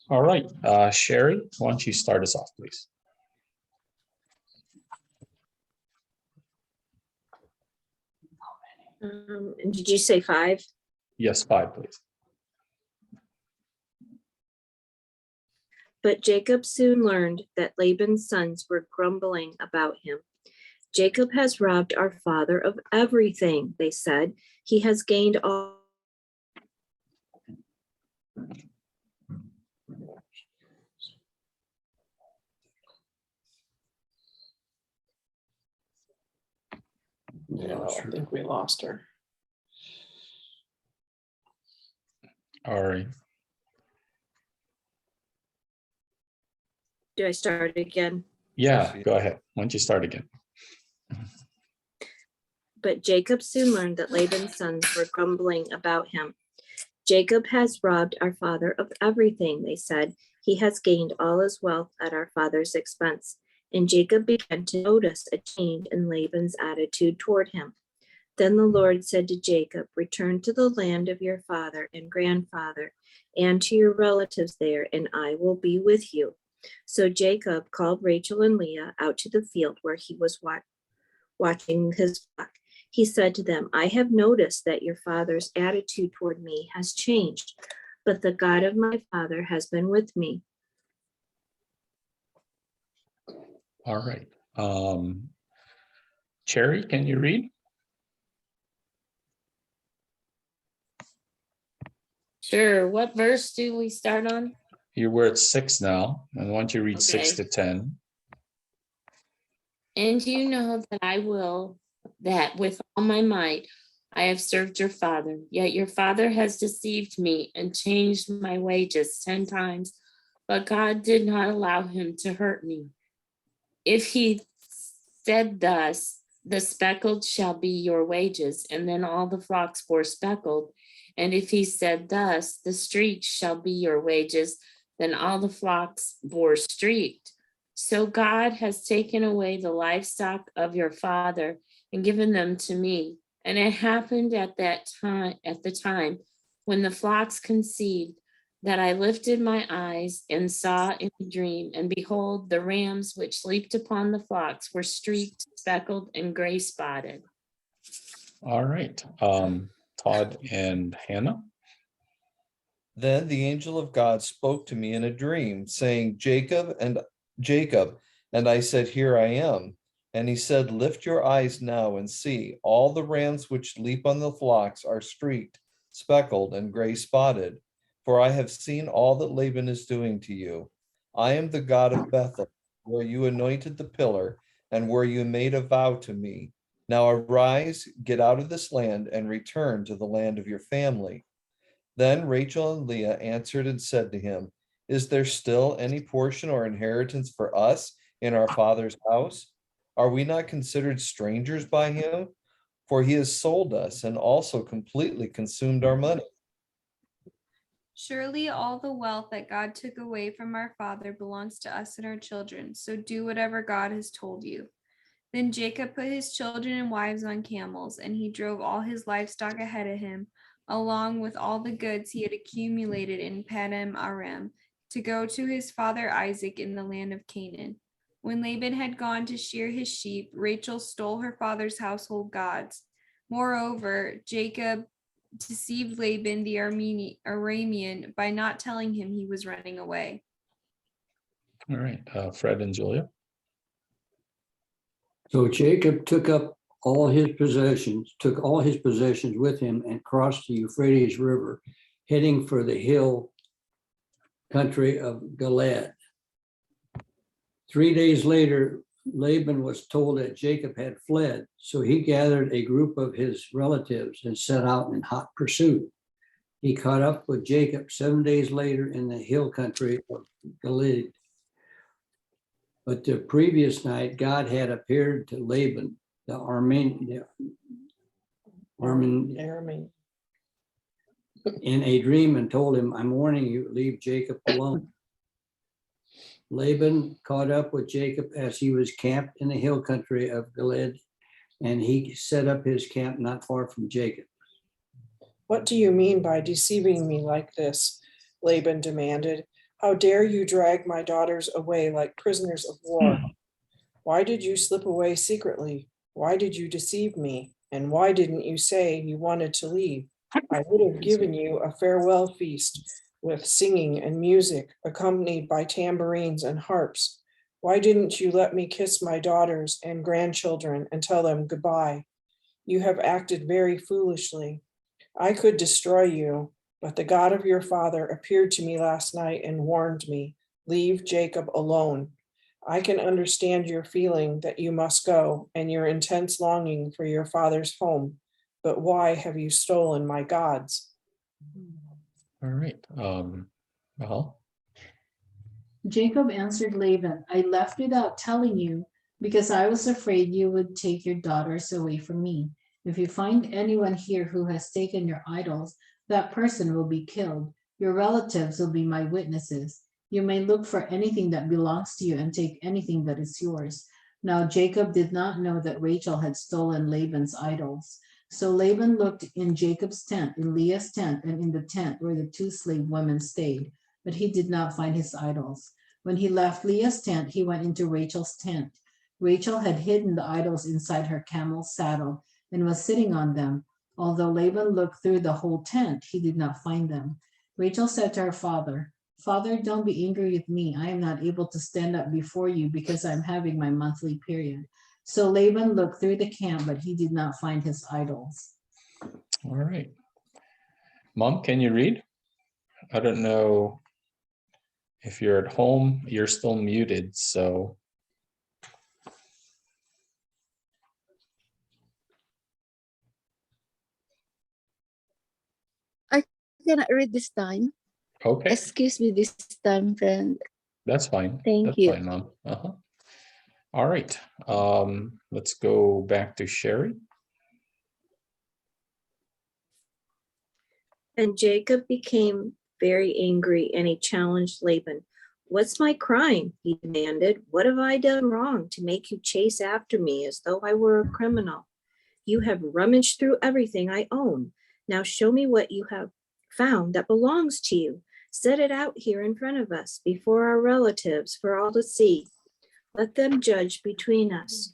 All right, Sherry, why don't you start us off, please? And did you say 5? Yes, 5, please. But Jacob soon learned that Laban's sons were grumbling about him. Jacob has robbed our father of everything, they said. He has gained all. Yeah, I think we lost her. All right. Do I start again? Yeah, go ahead. Why don't you start again? But Jacob soon learned that Laban's sons were grumbling about him. Jacob has robbed our father of everything, they said. He has gained all his wealth at our father's expense. And Jacob began to notice a change in Laban's attitude toward him. Then the Lord said to Jacob, return to the land of your father and grandfather and to your relatives there, and I will be with you. So Jacob called Rachel and Leah out to the field where he was watching his flock. He said to them, I have noticed that your father's attitude toward me has changed, but the God of my father has been with me. All right. Cherry, can you read? Sure. What verse do we start on? We're at 6 now, and why don't you read 6 to 10? And you know that I will, that with all my might I have served your father, yet your father has deceived me and changed my wages 10 times, but God did not allow him to hurt me. If he said thus, the speckled shall be your wages, and then all the flocks bore speckled. And if he said thus, the streaked shall be your wages, then all the flocks bore streaked. So God has taken away the livestock of your father and given them to me. And it happened at the time when the flocks conceived, that I lifted my eyes and saw in a dream, and behold, the rams which leaped upon the flocks were streaked, speckled, and gray spotted. All right. Todd and Hannah. Then the angel of God spoke to me in a dream, saying, Jacob. And I said, Here I am. And he said, Lift your eyes now and see, all the rams which leap on the flocks are streaked, speckled, and gray spotted. For I have seen all that Laban is doing to you. I am the God of Bethel, where you anointed the pillar, and where you made a vow to me. Now arise, get out of this land, and return to the land of your family. Then Rachel and Leah answered and said to him, Is there still any portion or inheritance for us in our father's house? Are we not considered strangers by him? For he has sold us and also completely consumed our money. Surely all the wealth that God took away from our father belongs to us and our children, so do whatever God has told you. Then Jacob put his children and wives on camels, and he drove all his livestock ahead of him, along with all the goods he had accumulated in Paddan Aram, to go to his father Isaac in the land of Canaan. When Laban had gone to shear his sheep, Rachel stole her father's household gods. Moreover, Jacob deceived Laban the Aramean by not telling him he was running away. All right. Fred and Julia. So Jacob took all his possessions with him and crossed the Euphrates River, heading for the hill country of Gilead. 3 days later, Laban was told that Jacob had fled, so he gathered a group of his relatives and set out in hot pursuit. He caught up with Jacob 7 days later in the hill country of Gilead. But the previous night, God had appeared to Laban, the Aramean, in a dream and told him, I'm warning you, leave Jacob alone. Laban caught up with Jacob as he was camped in the hill country of Gilead, and he set up his camp not far from Jacob. What do you mean by deceiving me like this? Laban demanded. How dare you drag my daughters away like prisoners of war? Why did you slip away secretly? Why did you deceive me? And why didn't you say you wanted to leave? I would have given you a farewell feast with singing and music, accompanied by tambourines and harps. Why didn't you let me kiss my daughters and grandchildren and tell them goodbye? You have acted very foolishly. I could destroy you, but the God of your father appeared to me last night and warned me, leave Jacob alone. I can understand your feeling that you must go and your intense longing for your father's home, but why have you stolen my gods? All right. Well, Jacob answered Laban, I left without telling you because I was afraid you would take your daughters away from me. If you find anyone here who has taken your idols, that person will be killed. Your relatives will be my witnesses. You may look for anything that belongs to you and take anything that is yours. Now Jacob did not know that Rachel had stolen Laban's idols. So Laban looked in Jacob's tent, in Leah's tent, and in the tent where the two slave women stayed, but he did not find his idols. When he left Leah's tent, he went into Rachel's tent. Rachel had hidden the idols inside her camel's saddle and was sitting on them. Although Laban looked through the whole tent, he did not find them. Rachel said to her father, Father, don't be angry with me. I am not able to stand up before you because I'm having my monthly period. So Laban looked through the camp, but he did not find his idols. all right. Mom, can you read? I don't know if you're at home, you're still muted, so. Cannot read this time. Okay, Excuse me this time, friend. that's fine. Thank That's you. fine, Mom. All right. Let's go back to Sherry. And Jacob became very angry and he challenged Laban. What's my crime? He demanded. What have I done wrong to make you chase after me as though I were a criminal? You have rummaged through everything I own. Now show me what you have found that belongs to you. Set it out here in front of us before our relatives for all to see. Let them judge between us.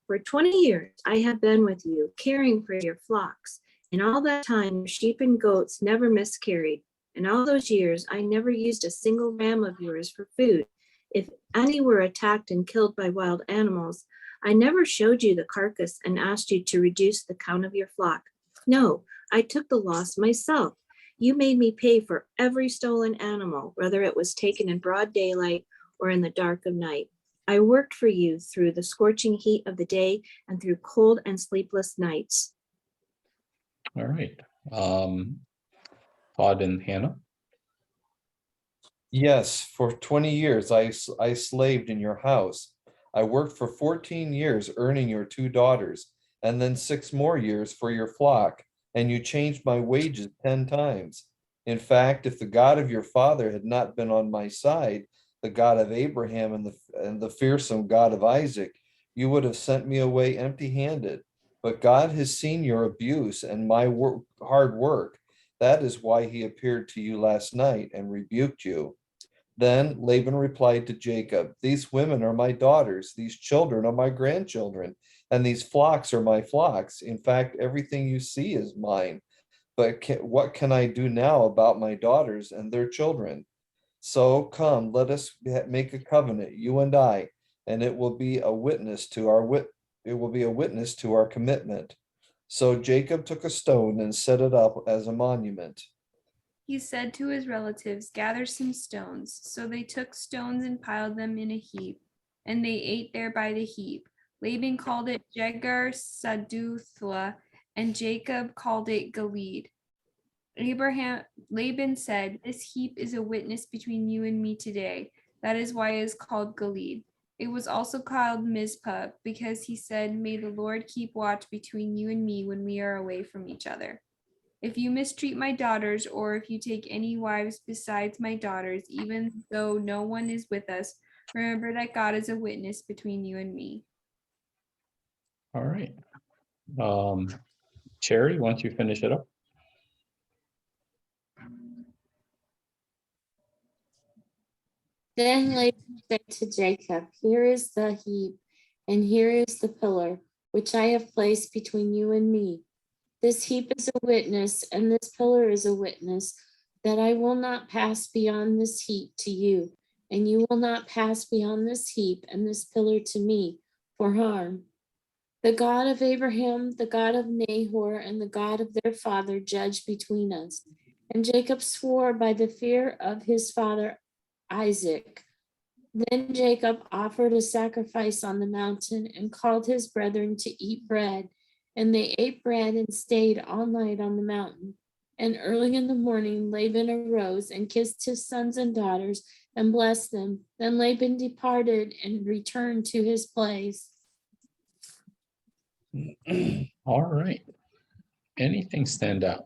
For 20 years, I have been with you, caring for your flocks. In all that time, your sheep and goats never miscarried. In all those years, I never used a single ram of yours for food. If any were attacked and killed by wild animals, I never showed you the carcass and asked you to reduce the count of your flock. No, I took the loss myself. You made me pay for every stolen animal, whether it was taken in broad daylight or in the dark of night. I worked for you through the scorching heat of the day and through cold and sleepless nights. All right. Todd and Hannah. Yes, for 20 years I slaved in your house. I worked for 14 years earning your 2 daughters, and then 6 more years for your flock, and you changed my wages 10 times. In fact, if the God of your father had not been on my side, the God of Abraham and the fearsome God of Isaac, you would have sent me away empty-handed. But God has seen your abuse and my hard work. That is why he appeared to you last night and rebuked you. Then Laban replied to Jacob, these women are my daughters, these children are my grandchildren, and these flocks are my flocks. In fact, everything you see is mine. But what can I do now about my daughters and their children? So come, let us make a covenant, you and I, and it will be a witness to our commitment. So Jacob took a stone and set it up as a monument. He said to his relatives, gather some stones. So they took stones and piled them in a heap, and they ate there by the heap. Laban called it Jegar Saduthla, and Jacob called it Gilead. Laban said, this heap is a witness between you and me today. That is why it is called Gilead. It was also called Mizpah, because he said, may the Lord keep watch between you and me when we are away from each other. If you mistreat my daughters, or if you take any wives besides my daughters, even though no one is with us, remember that God is a witness between you and me. All right. Cherry, why don't you finish it up? Then Laban said to Jacob, here is the heap, and here is the pillar, which I have placed between you and me. This heap is a witness, and this pillar is a witness, that I will not pass beyond this heap to you, and you will not pass beyond this heap and this pillar to me for harm. The God of Abraham, the God of Nahor, and the God of their father judge between us. And Jacob swore by the fear of his father Isaac. Then Jacob offered a sacrifice on the mountain and called his brethren to eat bread. And they ate bread and stayed all night on the mountain. And early in the morning, Laban arose and kissed his sons and daughters and blessed them. Then Laban departed and returned to his place. All right. Anything stand out?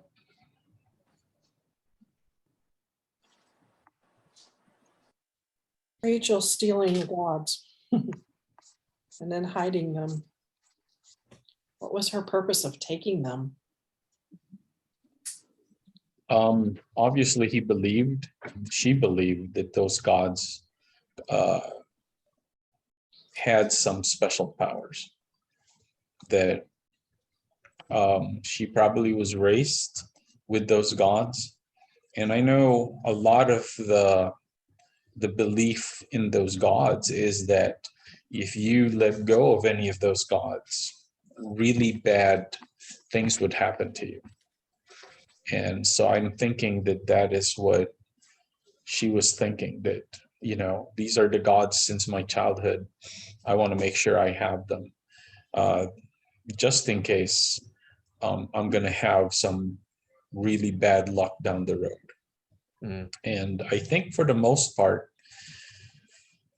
Rachel stealing the gods and then hiding them. What was her purpose of taking them? Obviously she believed that those gods had some special powers, that she probably was raised with those gods. And I know a lot of the belief in those gods is that if you let go of any of those gods, really bad things would happen to you. And so I'm thinking that that is what she was thinking, that, you know, these are the gods since my childhood. I want to make sure I have them, just in case I'm going to have some really bad luck down the road. And I think for the most part,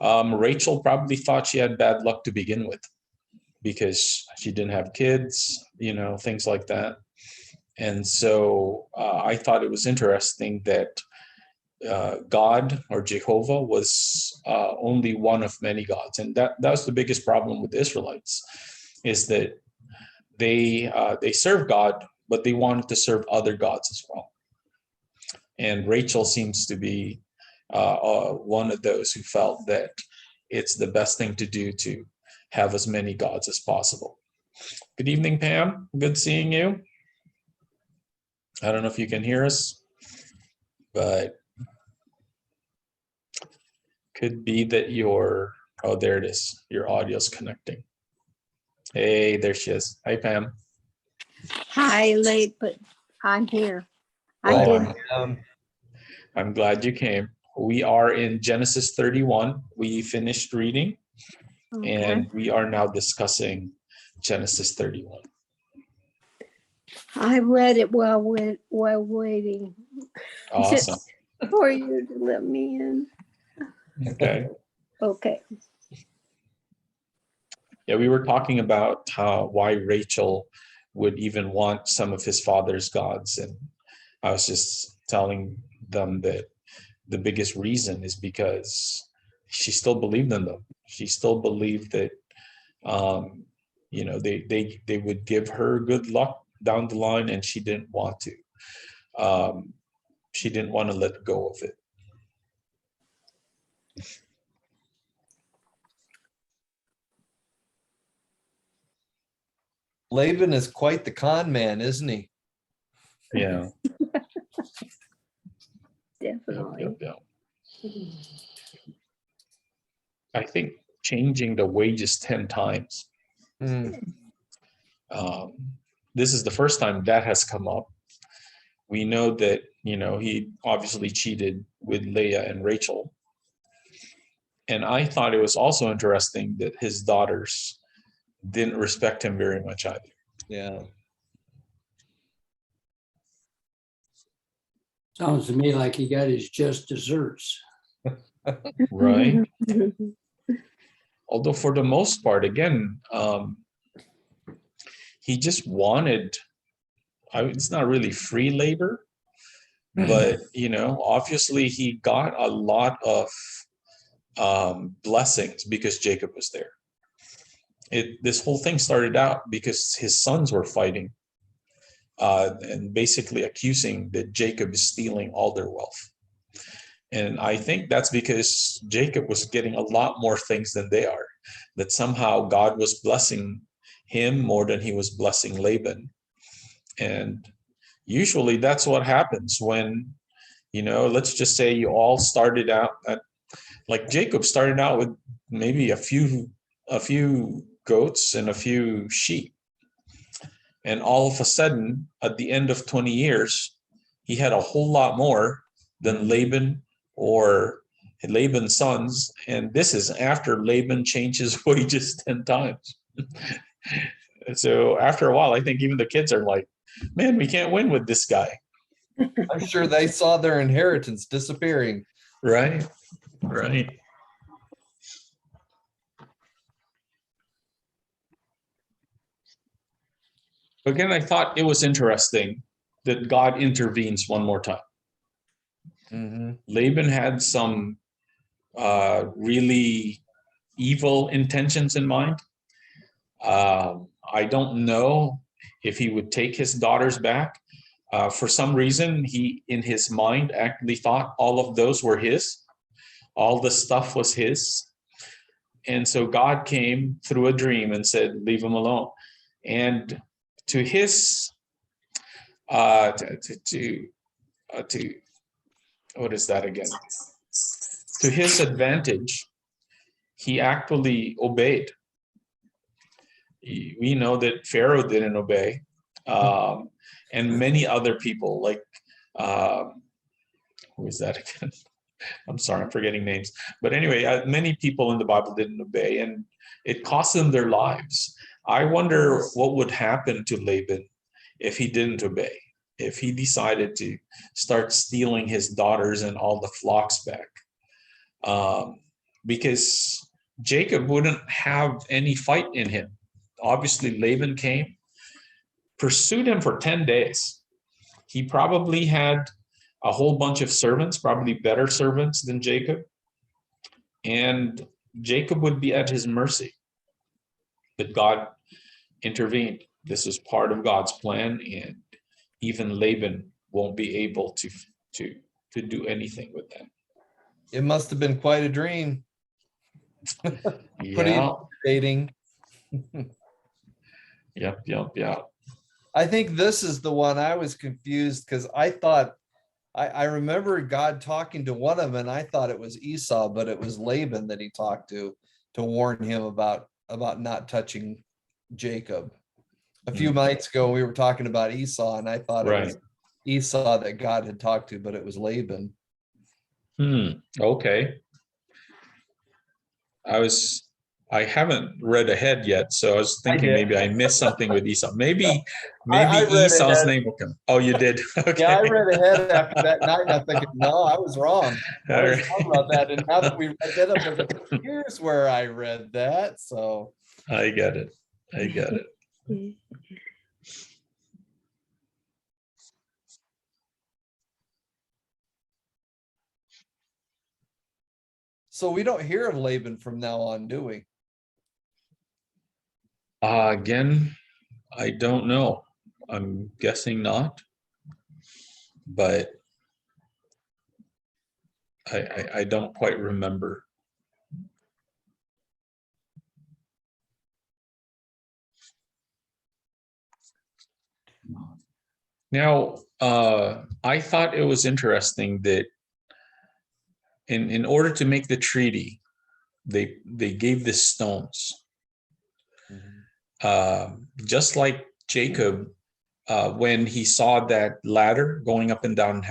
Rachel probably thought she had bad luck to begin with, because she didn't have kids, you know, things like that. And so I thought it was interesting that God or Jehovah was only one of many gods. And that was the biggest problem with the Israelites, is that they serve God, but they wanted to serve other gods as well. And Rachel seems to be one of those who felt that it's the best thing to do to have as many gods as possible. Good evening, Pam. Good seeing you. I don't know if you can hear us, but could be that oh, there it is. Your audio's connecting. Hey, there she is. Hi, Pam. Hi, late, but I'm here. Well, I'm glad you came. We are in Genesis 31. We finished reading, and we are now discussing Genesis 31. I read it while waiting Awesome. for you to let me in. Okay. Okay. Yeah, we were talking about why Rachel would even want some of his father's gods. And I was just telling them that the biggest reason is because she still believed in them. She still believed that, you know, they would give her good luck down the line, and she didn't want to. She didn't want to let go of it. Laban is quite the con man, isn't he? Yeah. Definitely. Yep. I think changing the wages 10 times. This is the first time that has come up. We know that, you know, he obviously cheated with Leah and Rachel. And I thought it was also interesting that his daughters didn't respect him very much either. Yeah. Sounds to me like he got his just desserts. Right. Although for the most part, again, he just wanted, it's not really free labor, but, you know, obviously he got a lot of blessings because Jacob was there. This whole thing started out because his sons were fighting and basically accusing that Jacob is stealing all their wealth. And I think that's because Jacob was getting a lot more things than they are, that somehow God was blessing him more than he was blessing Laban. And usually that's what happens when, let's just say you all started out like Jacob started out with maybe a few goats and a few sheep. And all of a sudden, at the end of 20 years, he had a whole lot more than Laban or Laban's sons. And this is after Laban changed his wages 10 times. So after a while, I think even the kids are like, man, we can't win with this guy. I'm sure they saw their inheritance disappearing. Right, right. Again, I thought it was interesting that God intervenes one more time. Mm-hmm. Laban had some really evil intentions in mind. I don't know if he would take his daughters back. For some reason, he, in his mind, actually thought all of those were his. All the stuff was his. And so God came through a dream and said, leave him alone. And to his, to what is that again? To his advantage, he actually obeyed. We know that Pharaoh didn't obey, and many other people, like who is that again? I'm sorry, I'm forgetting names. But anyway, many people in the Bible didn't obey, and it cost them their lives. I wonder what would happen to Laban if he didn't obey, if he decided to start stealing his daughters and all the flocks back. Because Jacob wouldn't have any fight in him. Obviously, Laban came, pursued him for 10 days. He probably had a whole bunch of servants, probably better servants than Jacob. And Jacob would be at his mercy. But God intervened. This is part of God's plan, and even Laban won't be able to do anything with that. It must have been quite a dream. Yeah. Dating. Yep. I think this is the one I was confused because I thought I remember God talking to one of them, and I thought it was Esau, but it was Laban that he talked to warn him about not touching Jacob. A few nights ago, we were talking about Esau, and I thought it was Esau that God had talked to, but it was Laban. Okay. I haven't read ahead yet, so I was thinking maybe I missed something with Esau. Maybe I read Esau's ahead. name will come. Oh, you did? Okay. Yeah, I read ahead after that night, and I'm thinking, no, I was wrong. I was wrong about that. And now that we read that up, I'm like, here's where I read that. So I get it. So we don't hear of Laban from now on, do we? Again, I don't know. I'm guessing not, but I don't quite remember. Now, I thought it was interesting that in order to make the treaty, they gave the stones. Just like Jacob, when he saw that ladder going up and down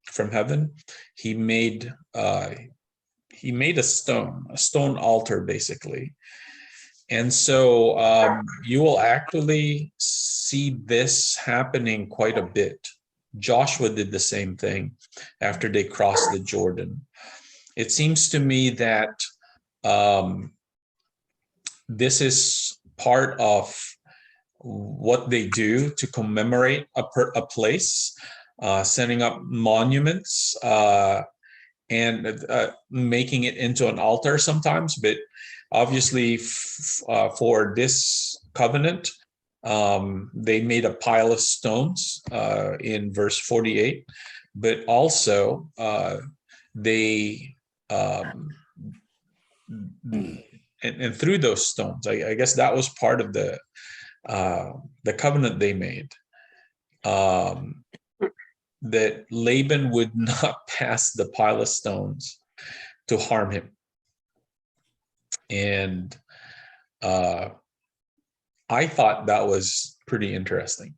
from heaven, he made a stone altar, basically. And so you will actually see this happening quite a bit. Joshua did the same thing after they crossed the Jordan. It seems to me that this is part of what they do to commemorate a place, setting up monuments and making it into an altar sometimes. But obviously, for this covenant, they made a pile of stones in verse 48. But also, they and through those stones, I guess that was part of the covenant they made, that Laban would not pass the pile of stones to harm him. And I thought that was pretty interesting.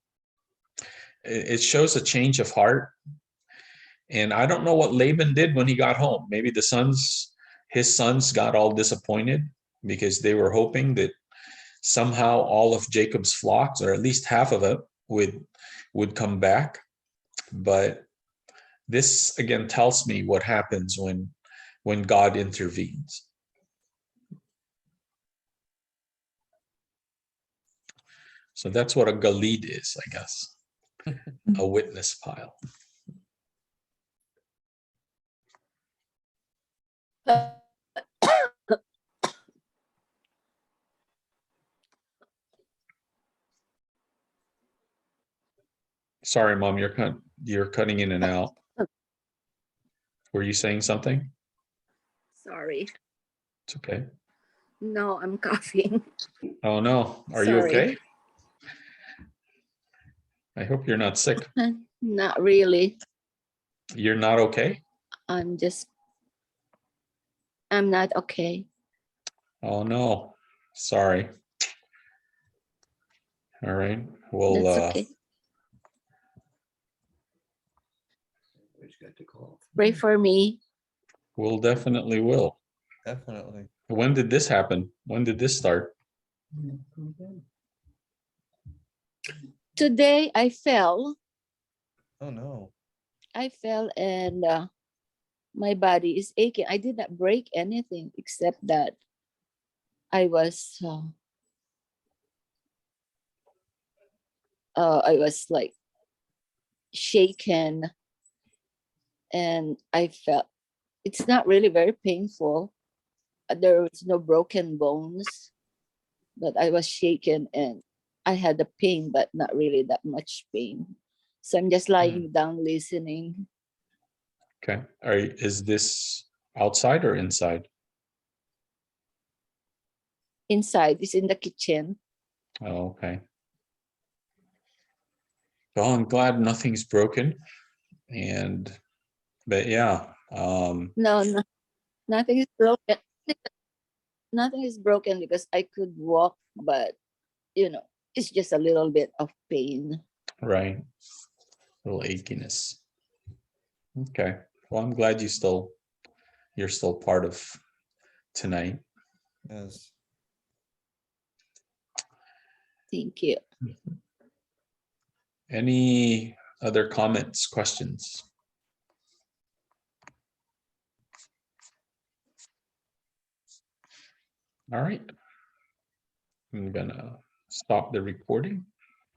It shows a change of heart. And I don't know what Laban did when he got home. Maybe his sons got all disappointed because they were hoping that somehow all of Jacob's flocks, or at least half of it, would come back. But this again tells me what happens when God intervenes. So that's what a galid is, I guess. A witness pile. Sorry, Mom, you're cutting in and out. Were you saying something? Sorry. It's okay. No, I'm coughing. Oh no, are you Sorry. okay? I hope you're not sick. Not really. You're not okay? I'm not okay. Oh no, sorry. All right, well, That's okay. Got to call. Pray for me. we'll definitely will. Definitely. When did this happen? When did this start? Today I fell. Oh, no. And my body is aching. I did not break anything except that I was like shaken, and I felt it's not really very painful. There was no broken bones, but I was shaken and I had the pain, but not really that much pain. So I'm just lying down listening. Okay, is this outside or inside? Inside is in the kitchen. Oh, okay. Well, I'm glad nothing's broken. But yeah, No, nothing is broken. Nothing is broken because I could walk, but it's just a little bit of pain. right. A little achiness. Okay. Well, I'm glad you're still part of tonight. Yes. Thank you. Any other comments, questions? All right. I'm gonna stop the recording.